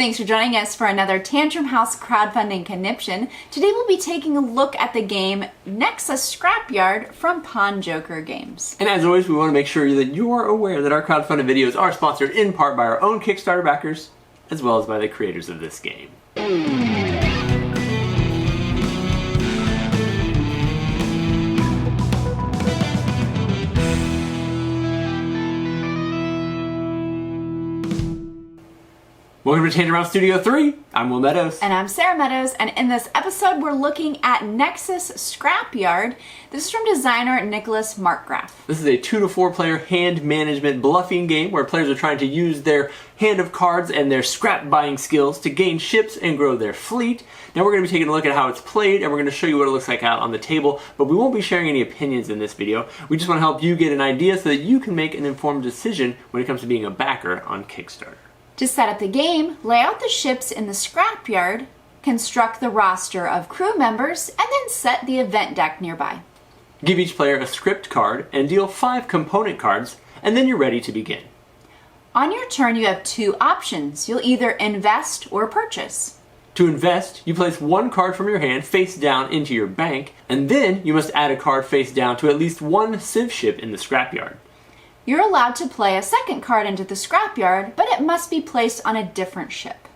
Thanks for joining us for another Tantrum House crowdfunding conniption. Today we'll be taking a look at the game Nexus Scrapyard from PawnJoker Games. And as always, we want to make sure that you are aware that our crowdfunded videos are sponsored in part by our own Kickstarter backers, as well as by the creators of this game. Welcome to Tantrum House Studio 3. I'm Will Meadows. And I'm Sara Meadows, and in this episode we're looking at Nexus Scrapyard. This is from designer Nicholas Markgraf. This is a 2 to 4 player hand management bluffing game where players are trying to use their hand of cards and their scrap buying skills to gain ships and grow their fleet. Now we're going to be taking a look at how it's played, and we're going to show you what it looks like out on the table, but we won't be sharing any opinions in this video. We just want to help you get an idea so that you can make an informed decision when it comes to being a backer on Kickstarter. To set up the game, lay out the ships in the scrapyard, construct the roster of crew members, and then set the event deck nearby. Give each player a script card and deal 5 component cards, and then you're ready to begin. On your turn, you have 2 options. You'll either invest or purchase. To invest, you place 1 card from your hand face down into your bank, and then you must add a card face down to at least 1 civ ship in the scrapyard. You're allowed to play a second card into the scrapyard, but it must be placed on a different ship.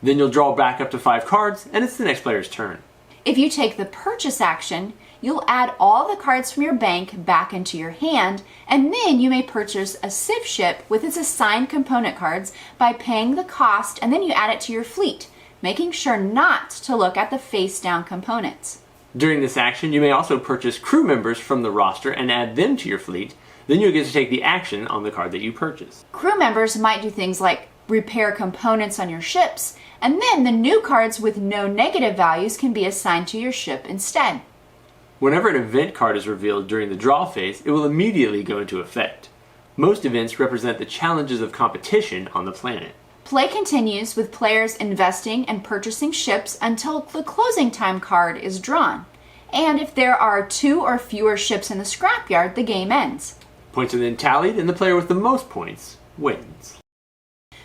Then you'll draw back up to 5 cards, and it's the next player's turn. If you take the purchase action, you'll add all the cards from your bank back into your hand, and then you may purchase a civ ship with its assigned component cards by paying the cost, and then you add it to your fleet, making sure not to look at the face-down components. During this action, you may also purchase crew members from the roster and add them to your fleet. Then you'll get to take the action on the card that you purchase. Crew members might do things like repair components on your ships, and then the new cards with no negative values can be assigned to your ship instead. Whenever an event card is revealed during the draw phase, it will immediately go into effect. Most events represent the challenges of competition on the planet. Play continues with players investing and purchasing ships until the closing time card is drawn. And if there are 2 or fewer ships in the scrapyard, the game ends. Points are then tallied, and the player with the most points wins.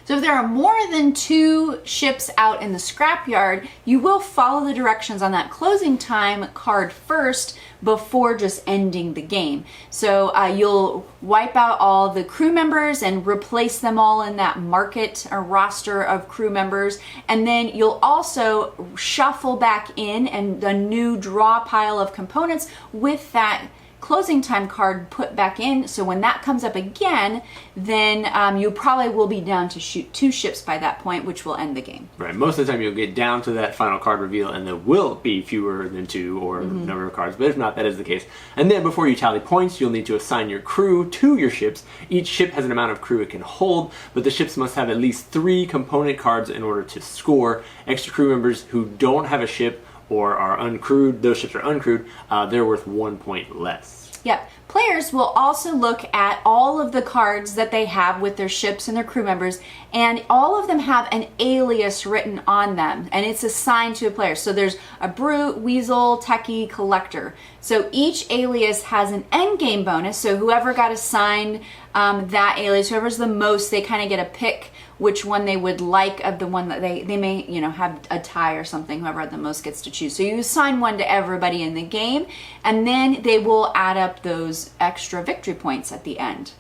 So if there are more than 2 ships out in the scrapyard, you will follow the directions on that closing time card first before just ending the game. So you'll wipe out all the crew members and replace them all in that market or roster of crew members, and then you'll also shuffle back in and a new draw pile of components with that closing time card put back in, so when that comes up again, then you probably will be down to shoot 2 ships by that point, which will end the game. Right, most of the time you'll get down to that final card reveal and there will be fewer than 2 or number of cards, but if not, that is the case. And then before you tally points, you'll need to assign your crew to your ships. Each ship has an amount of crew it can hold, but the ships must have at least 3 component cards in order to score. Extra crew members who don't have a ship or are uncrewed, those ships are uncrewed, they're worth 1 point less. Yep. Players will also look at all of the cards that they have with their ships and their crew members, and all of them have an alias written on them, and it's assigned to a player. So there's a Brute, Weasel, Techie, Collector. So each alias has an endgame bonus, so whoever got assigned that alias, whoever's the most, they kind of get a pick which one they would like of the one that they may, have a tie or something. Whoever had the most gets to choose. So you assign one to everybody in the game, and then they will add up those extra victory points at the end.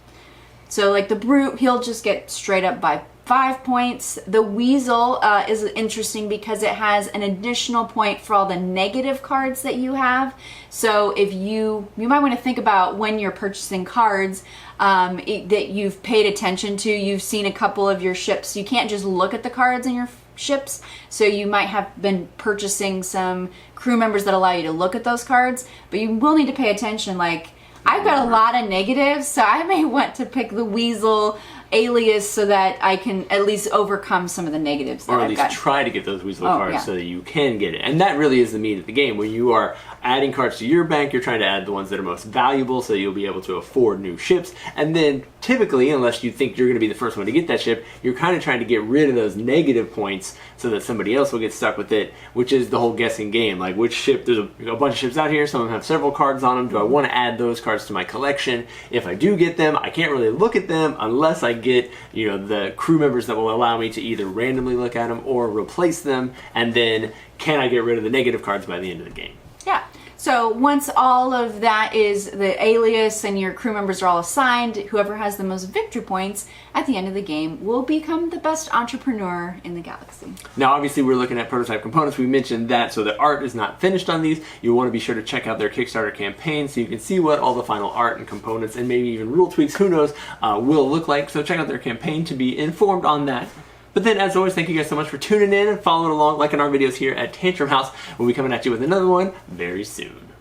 So like the Brute, he'll just get straight up by 5 points. The Weasel is interesting because it has an additional point for all the negative cards that you have. So if you might want to think about when you're purchasing cards that you've paid attention to. You've seen a couple of your ships. You can't just look at the cards in your ships. So you might have been purchasing some crew members that allow you to look at those cards, but you will need to pay attention. Like, I've got a lot of negatives, so I may want to pick the Weasel alias so that I can at least overcome some of the negatives that Or at I've least got. try to get those Weasel cards so that you can get it. And that really is the meat of the game. When you are adding cards to your bank, you're trying to add the ones that are most valuable so you'll be able to afford new ships. And then typically, unless you think you're going to be the first one to get that ship, you're kind of trying to get rid of those negative points so that somebody else will get stuck with it, which is the whole guessing game. Like, which ship, there's a bunch of ships out here, some of them have several cards on them. Do I want to add those cards to my collection? If I do get them, I can't really look at them unless I get, you know, the crew members that will allow me to either randomly look at them or replace them, and then can I get rid of the negative cards by the end of the game. Yeah. So once all of that is, the alias and your crew members are all assigned, whoever has the most victory points at the end of the game will become the best entrepreneur in the galaxy. Now, obviously, we're looking at prototype components. We mentioned that, so the art is not finished on these. You'll want to be sure to check out their Kickstarter campaign so you can see what all the final art and components and maybe even rule tweaks, who knows, will look like. So check out their campaign to be informed on that. But then, as always, thank you guys so much for tuning in and following along, liking our videos here at Tantrum House. We'll be coming at you with another one very soon.